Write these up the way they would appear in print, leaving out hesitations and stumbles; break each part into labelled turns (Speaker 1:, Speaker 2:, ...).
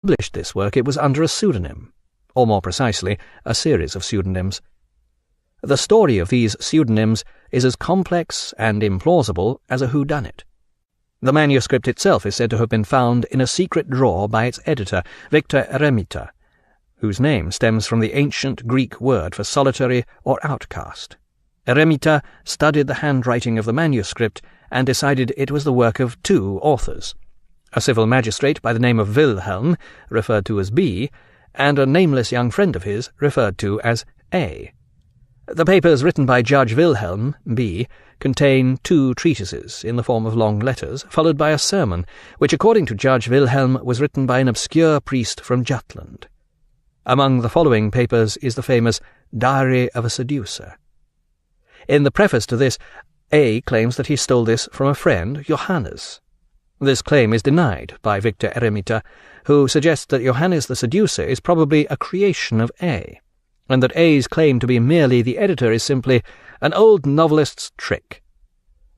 Speaker 1: published this work, it was under a pseudonym, or more precisely, a series of pseudonyms. The story of these pseudonyms is as complex and implausible as a whodunit. The manuscript itself is said to have been found in a secret drawer by its editor, Victor Eremita, whose name stems from the ancient Greek word for solitary or outcast. Eremita studied the handwriting of the manuscript and decided it was the work of two authors, a civil magistrate by the name of Wilhelm, referred to as B, and a nameless young friend of his, referred to as A. The papers written by Judge Wilhelm, B, contain two treatises in the form of long letters, followed by a sermon, which according to Judge Wilhelm was written by an obscure priest from Jutland. Among the following papers is the famous Diary of a Seducer. In the preface to this, A claims that he stole this from a friend, Johannes. This claim is denied by Victor Eremita, who suggests that Johannes the Seducer is probably a creation of A, and that A's claim to be merely the editor is simply an old novelist's trick.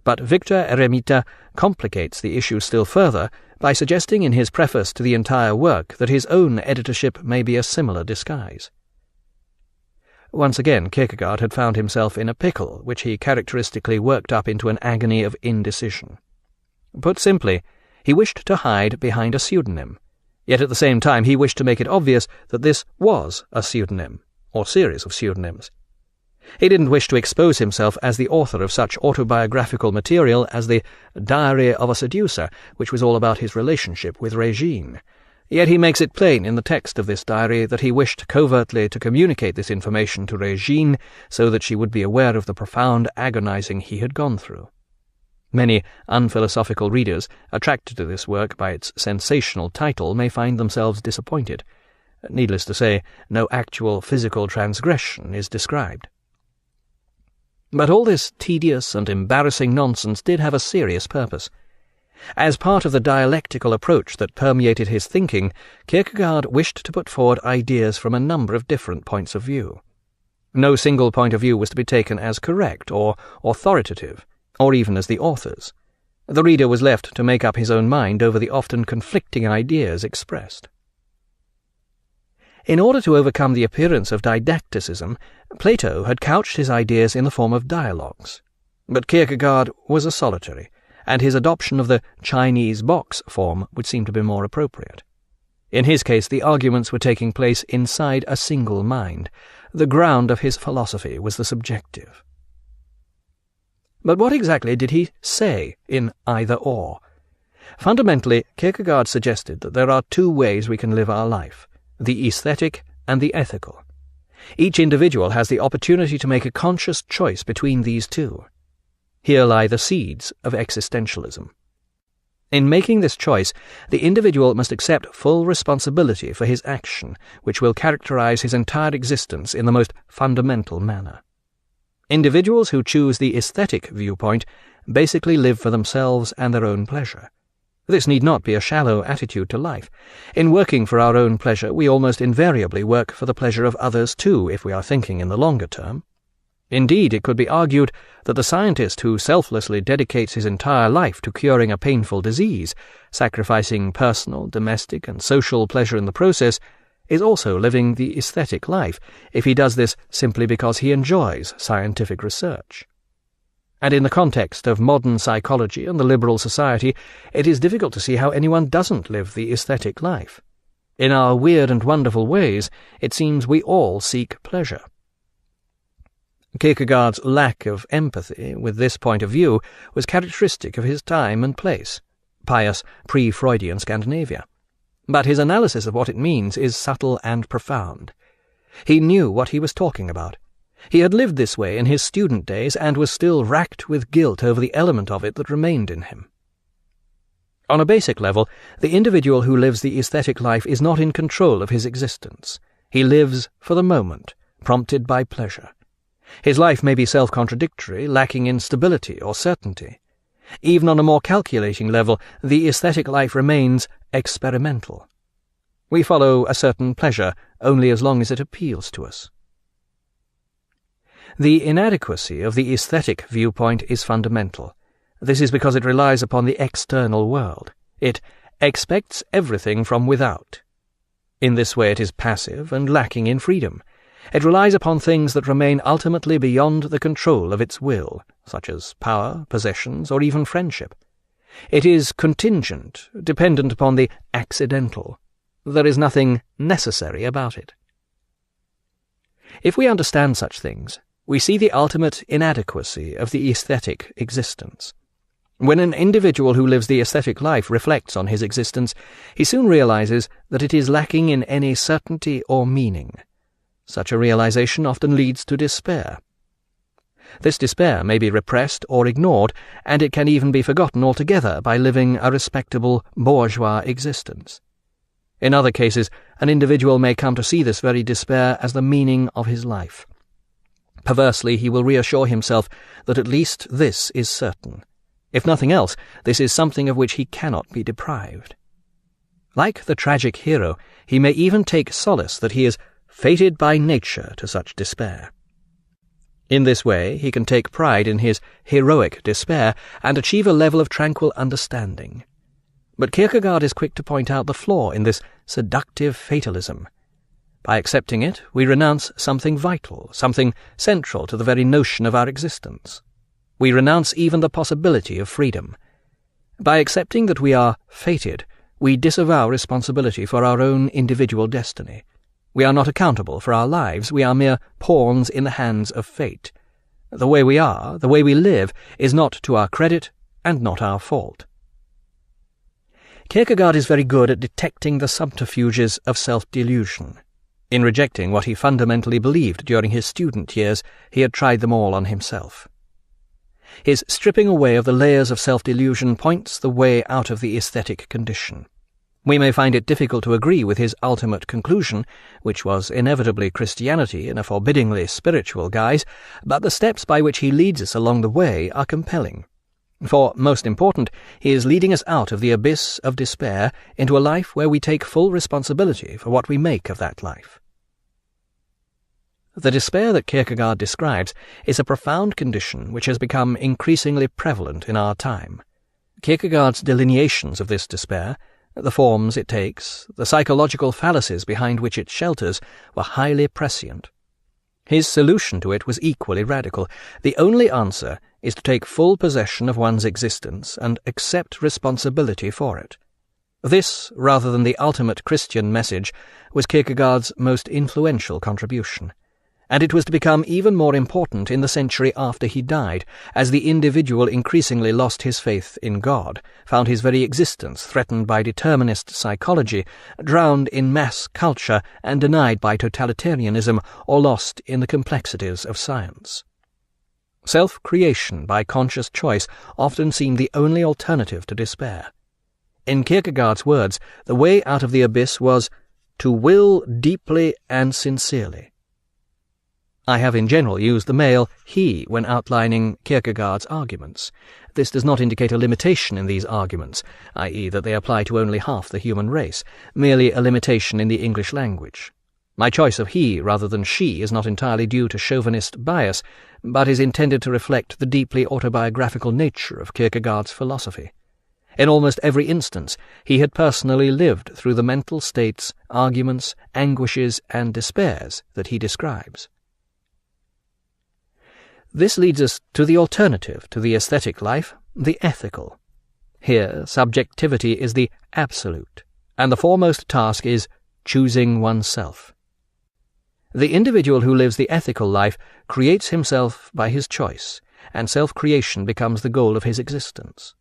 Speaker 1: But Victor Eremita complicates the issue still further by suggesting in his preface to the entire work that his own editorship may be a similar disguise. Once again, Kierkegaard had found himself in a pickle, which he characteristically worked up into an agony of indecision. Put simply, he wished to hide behind a pseudonym, yet at the same time he wished to make it obvious that this was a pseudonym, or series of pseudonyms. He didn't wish to expose himself as the author of such autobiographical material as the Diary of a Seducer, which was all about his relationship with Regine. Yet he makes it plain in the text of this diary that he wished covertly to communicate this information to Regine so that she would be aware of the profound agonizing he had gone through. Many unphilosophical readers, attracted to this work by its sensational title, may find themselves disappointed. Needless to say, no actual physical transgression is described. But all this tedious and embarrassing nonsense did have a serious purpose. As part of the dialectical approach that permeated his thinking, Kierkegaard wished to put forward ideas from a number of different points of view. No single point of view was to be taken as correct or authoritative, or even as the author's. The reader was left to make up his own mind over the often conflicting ideas expressed. In order to overcome the appearance of didacticism, Plato had couched his ideas in the form of dialogues. But Kierkegaard was a solitary, and his adoption of the Chinese box form would seem to be more appropriate. In his case, the arguments were taking place inside a single mind. The ground of his philosophy was the subjective. But what exactly did he say in either-or? Fundamentally, Kierkegaard suggested that there are two ways we can live our life, the aesthetic and the ethical. Each individual has the opportunity to make a conscious choice between these two. Here lie the seeds of existentialism. In making this choice, the individual must accept full responsibility for his action, which will characterize his entire existence in the most fundamental manner. Individuals who choose the aesthetic viewpoint basically live for themselves and their own pleasure. This need not be a shallow attitude to life. In working for our own pleasure, we almost invariably work for the pleasure of others too, if we are thinking in the longer term. Indeed, it could be argued that the scientist who selflessly dedicates his entire life to curing a painful disease, sacrificing personal, domestic, and social pleasure in the process, is also living the aesthetic life, if he does this simply because he enjoys scientific research. And in the context of modern psychology and the liberal society, it is difficult to see how anyone doesn't live the aesthetic life. In our weird and wonderful ways, it seems we all seek pleasure. Kierkegaard's lack of empathy with this point of view was characteristic of his time and place, pious pre-Freudian Scandinavia. But his analysis of what it means is subtle and profound. He knew what he was talking about. He had lived this way in his student days and was still racked with guilt over the element of it that remained in him. On a basic level, the individual who lives the aesthetic life is not in control of his existence. He lives for the moment, prompted by pleasure. His life may be self-contradictory, lacking in stability or certainty. Even on a more calculating level, the aesthetic life remains experimental. We follow a certain pleasure only as long as it appeals to us. The inadequacy of the aesthetic viewpoint is fundamental. This is because it relies upon the external world. It expects everything from without. In this way it is passive and lacking in freedom. It relies upon things that remain ultimately beyond the control of its will, such as power, possessions, or even friendship. It is contingent, dependent upon the accidental. There is nothing necessary about it. If we understand such things, we see the ultimate inadequacy of the aesthetic existence. When an individual who lives the aesthetic life reflects on his existence, he soon realizes that it is lacking in any certainty or meaning. Such a realization often leads to despair. This despair may be repressed or ignored, and it can even be forgotten altogether by living a respectable bourgeois existence. In other cases, an individual may come to see this very despair as the meaning of his life. Perversely, he will reassure himself that at least this is certain. If nothing else, this is something of which he cannot be deprived. Like the tragic hero, he may even take solace that he is fated by nature to such despair. In this way, he can take pride in his heroic despair and achieve a level of tranquil understanding. But Kierkegaard is quick to point out the flaw in this seductive fatalism. By accepting it, we renounce something vital, something central to the very notion of our existence. We renounce even the possibility of freedom. By accepting that we are fated, we disavow responsibility for our own individual destiny. We are not accountable for our lives, we are mere pawns in the hands of fate. The way we are, the way we live, is not to our credit and not our fault. Kierkegaard is very good at detecting the subterfuges of self-delusion. In rejecting what he fundamentally believed during his student years, he had tried them all on himself. His stripping away of the layers of self-delusion points the way out of the aesthetic condition. We may find it difficult to agree with his ultimate conclusion, which was inevitably Christianity in a forbiddingly spiritual guise, but the steps by which he leads us along the way are compelling. For, most important, he is leading us out of the abyss of despair into a life where we take full responsibility for what we make of that life. The despair that Kierkegaard describes is a profound condition which has become increasingly prevalent in our time. Kierkegaard's delineations of this despair, the forms it takes, the psychological fallacies behind which it shelters, were highly prescient. His solution to it was equally radical. The only answer is to take full possession of one's existence and accept responsibility for it. This, rather than the ultimate Christian message, was Kierkegaard's most influential contribution, and it was to become even more important in the century after he died, as the individual increasingly lost his faith in God, found his very existence threatened by determinist psychology, drowned in mass culture, and denied by totalitarianism, or lost in the complexities of science. Self-creation by conscious choice often seemed the only alternative to despair. In Kierkegaard's words, the way out of the abyss was to will deeply and sincerely. I have in general used the male he when outlining Kierkegaard's arguments. This does not indicate a limitation in these arguments, i.e. that they apply to only half the human race, merely a limitation in the English language. My choice of he rather than she is not entirely due to chauvinist bias, but is intended to reflect the deeply autobiographical nature of Kierkegaard's philosophy. In almost every instance, he had personally lived through the mental states, arguments, anguishes, and despairs that he describes. This leads us to the alternative to the aesthetic life, the ethical. Here, subjectivity is the absolute, and the foremost task is choosing oneself. The individual who lives the ethical life creates himself by his choice, and self-creation becomes the goal of his existence.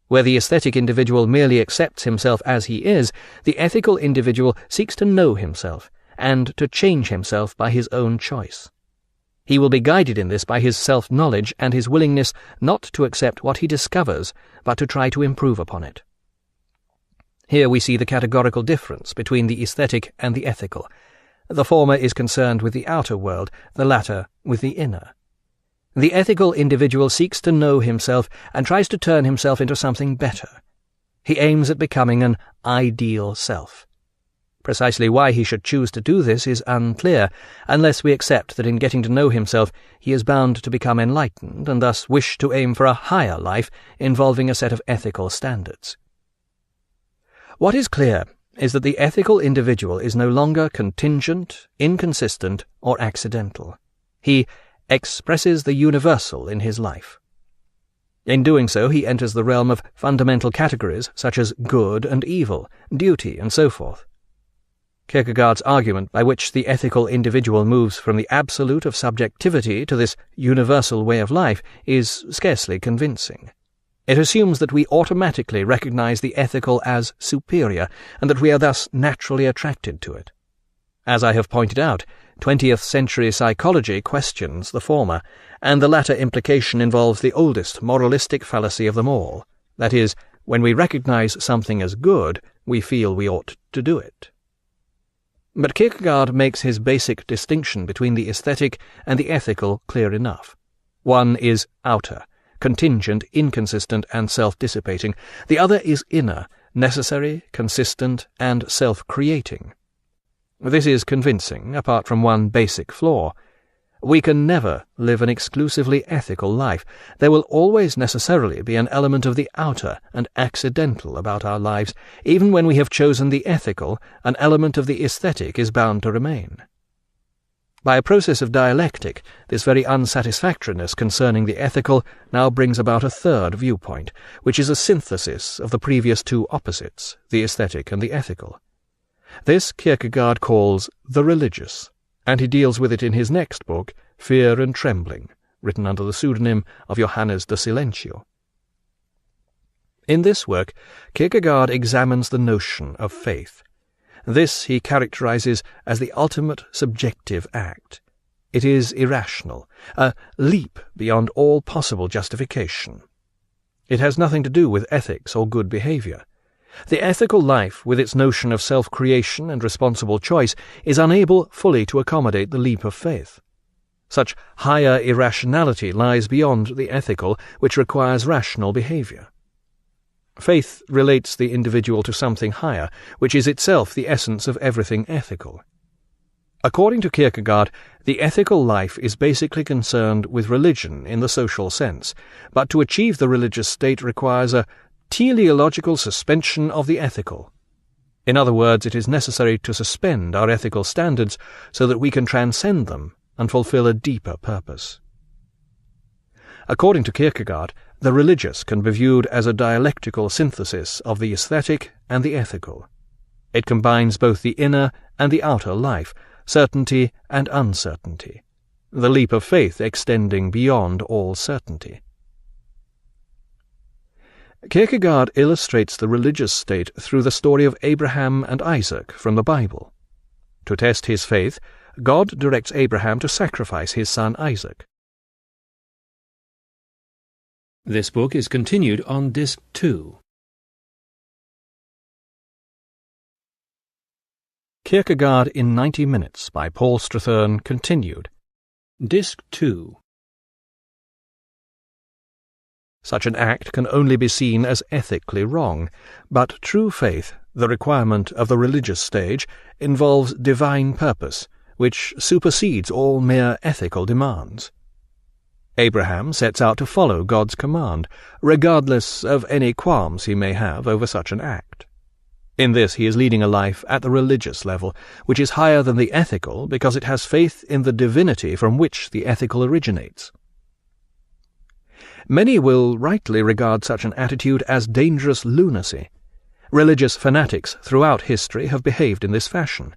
Speaker 1: Where the aesthetic individual merely accepts himself as he is, the ethical individual seeks to know himself, and to change himself by his own choice. He will be guided in this by his self-knowledge and his willingness not to accept what he discovers, but to try to improve upon it. Here we see the categorical difference between the aesthetic and the ethical. The former is concerned with the outer world, the latter with the inner. The ethical individual seeks to know himself and tries to turn himself into something better. He aims at becoming an ideal self. Precisely why he should choose to do this is unclear, unless we accept that in getting to know himself he is bound to become enlightened and thus wish to aim for a higher life involving a set of ethical standards. What is clear is that the ethical individual is no longer contingent, inconsistent, or accidental. He expresses the universal in his life. In doing so, he enters the realm of fundamental categories such as good and evil, duty, and so forth. Kierkegaard's argument by which the ethical individual moves from the absolute of subjectivity to this universal way of life is scarcely convincing. It assumes that we automatically recognize the ethical as superior, and that we are thus naturally attracted to it. As I have pointed out, 20th century psychology questions the former, and the latter implication involves the oldest moralistic fallacy of them all. That is, when we recognize something as good, we feel we ought to do it. But Kierkegaard makes his basic distinction between the aesthetic and the ethical clear enough. One is outer, contingent, inconsistent, and self-dissipating. The other is inner, necessary, consistent, and self-creating. This is convincing, apart from one basic flaw. We can never live an exclusively ethical life. There will always necessarily be an element of the outer and accidental about our lives. Even when we have chosen the ethical, an element of the aesthetic is bound to remain. By a process of dialectic, this very unsatisfactoriness concerning the ethical now brings about a third viewpoint, which is a synthesis of the previous two opposites, the aesthetic and the ethical. This Kierkegaard calls the religious, and he deals with it in his next book, Fear and Trembling, written under the pseudonym of Johannes de Silentio. In this work, Kierkegaard examines the notion of faith. This he characterizes as the ultimate subjective act. It is irrational, a leap beyond all possible justification. It has nothing to do with ethics or good behavior. The ethical life, with its notion of self-creation and responsible choice, is unable fully to accommodate the leap of faith. Such higher irrationality lies beyond the ethical, which requires rational behavior. Faith relates the individual to something higher, which is itself the essence of everything ethical. According to Kierkegaard, the ethical life is basically concerned with religion in the social sense, but to achieve the religious state requires a teleological suspension of the ethical. In other words, it is necessary to suspend our ethical standards so that we can transcend them and fulfill a deeper purpose. According to Kierkegaard, the religious can be viewed as a dialectical synthesis of the aesthetic and the ethical. It combines both the inner and the outer life, certainty and uncertainty, the leap of faith extending beyond all certainty. Kierkegaard illustrates the religious state through the story of Abraham and Isaac from the Bible. To test his faith, God directs Abraham to sacrifice his son Isaac. This book is continued on Disc 2. Kierkegaard in 90 Minutes by Paul Strathern, continued. Disc 2. Such an act can only be seen as ethically wrong, but true faith, the requirement of the religious stage, involves divine purpose, which supersedes all mere ethical demands. Abraham sets out to follow God's command, regardless of any qualms he may have over such an act. In this he is leading a life at the religious level, which is higher than the ethical because it has faith in the divinity from which the ethical originates. Many will rightly regard such an attitude as dangerous lunacy. Religious fanatics throughout history have behaved in this fashion.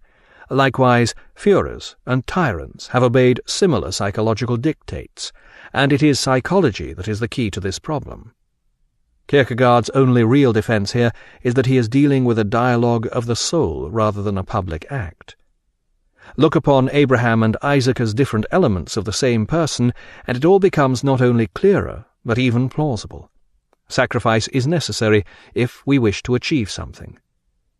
Speaker 1: Likewise, Führers and tyrants have obeyed similar psychological dictates, and it is psychology that is the key to this problem. Kierkegaard's only real defense here is that he is dealing with a dialogue of the soul rather than a public act. Look upon Abraham and Isaac as different elements of the same person, and it all becomes not only clearer, but even plausible. Sacrifice is necessary if we wish to achieve something.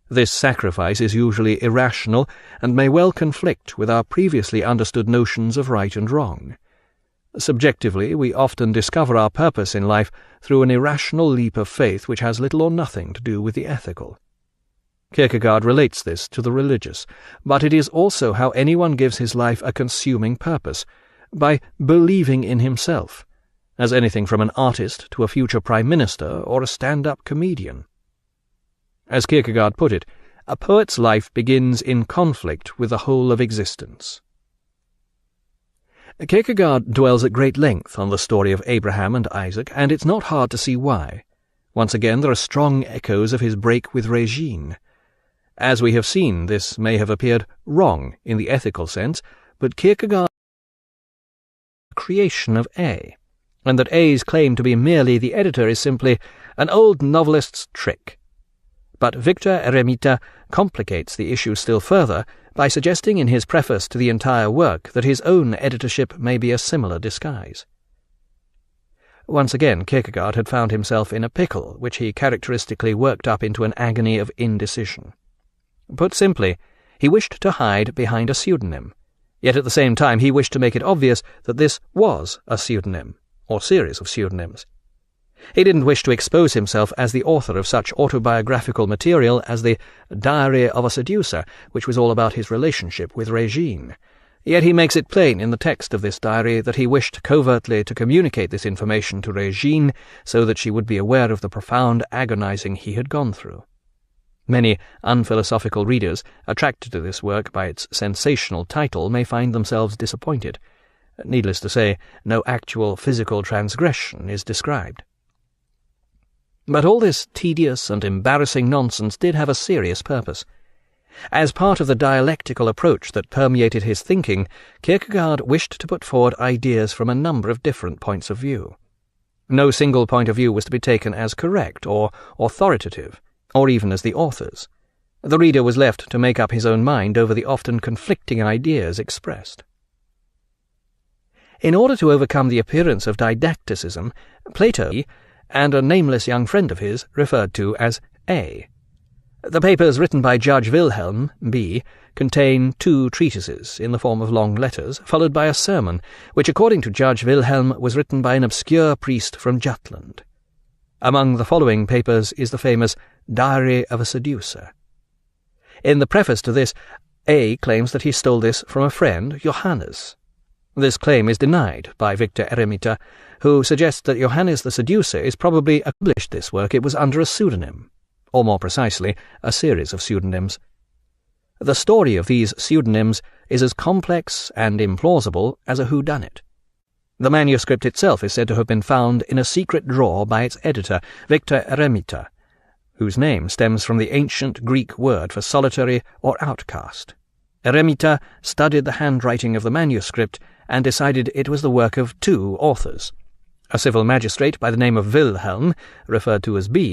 Speaker 1: This sacrifice is usually irrational and may well conflict with our previously understood notions of right and wrong. Subjectively, we often discover our purpose in life through an irrational leap of faith which has little or nothing to do with the ethical. Kierkegaard relates this to the religious, but it is also how anyone gives his life a consuming purpose, by believing in himself, as anything from an artist to a future prime minister or a stand-up comedian. As Kierkegaard put it, A poet's life begins in conflict with the whole of existence. Kierkegaard dwells at great length on the story of Abraham and Isaac, and it's not hard to see why. Once again, there are strong echoes of his break with Regine. As we have seen, this may have appeared wrong in the ethical sense, but Kierkegaard is the creation of A, and that A's claim to be merely the editor is simply an old novelist's trick. But Victor Eremita complicates the issue still further by suggesting in his preface to the entire work that his own editorship may be a similar disguise. Once again, Kierkegaard had found himself in a pickle, which he characteristically worked up into an agony of indecision. Put simply, he wished to hide behind a pseudonym, yet at the same time he wished to make it obvious that this was a pseudonym, or series of pseudonyms. He didn't wish to expose himself as the author of such autobiographical material as the Diary of a Seducer, which was all about his relationship with Regine. Yet he makes it plain in the text of this diary that he wished covertly to communicate this information to Regine so that she would be aware of the profound agonizing he had gone through. Many unphilosophical readers, attracted to this work by its sensational title, may find themselves disappointed. Needless to say, no actual physical transgression is described. But all this tedious and embarrassing nonsense did have a serious purpose. As part of the dialectical approach that permeated his thinking, Kierkegaard wished to put forward ideas from a number of different points of view. No single point of view was to be taken as correct or authoritative, or even as the author's. The reader was left to make up his own mind over the often conflicting ideas expressed. In order to overcome the appearance of didacticism, Plato and a nameless young friend of his referred to as A. The papers written by Judge Wilhelm, B., contain 2 treatises in the form of long letters, followed by a sermon, which according to Judge Wilhelm was written by an obscure priest from Jutland. Among the following papers is the famous Diary of a Seducer. In the preface to this, A. claims that he stole this from a friend, Johannes. This claim is denied by Victor Eremita, who suggests that Johannes the Seducer is probably published this work. It was under a pseudonym, or more precisely, a series of pseudonyms. The story of these pseudonyms is as complex and implausible as a whodunit. The manuscript itself is said to have been found in a secret drawer by its editor, Victor Eremita, whose name stems from the ancient Greek word for solitary or outcast. Eremita studied the handwriting of the manuscript and decided it was the work of 2 authors. A civil magistrate by the name of Wilhelm, referred to as B,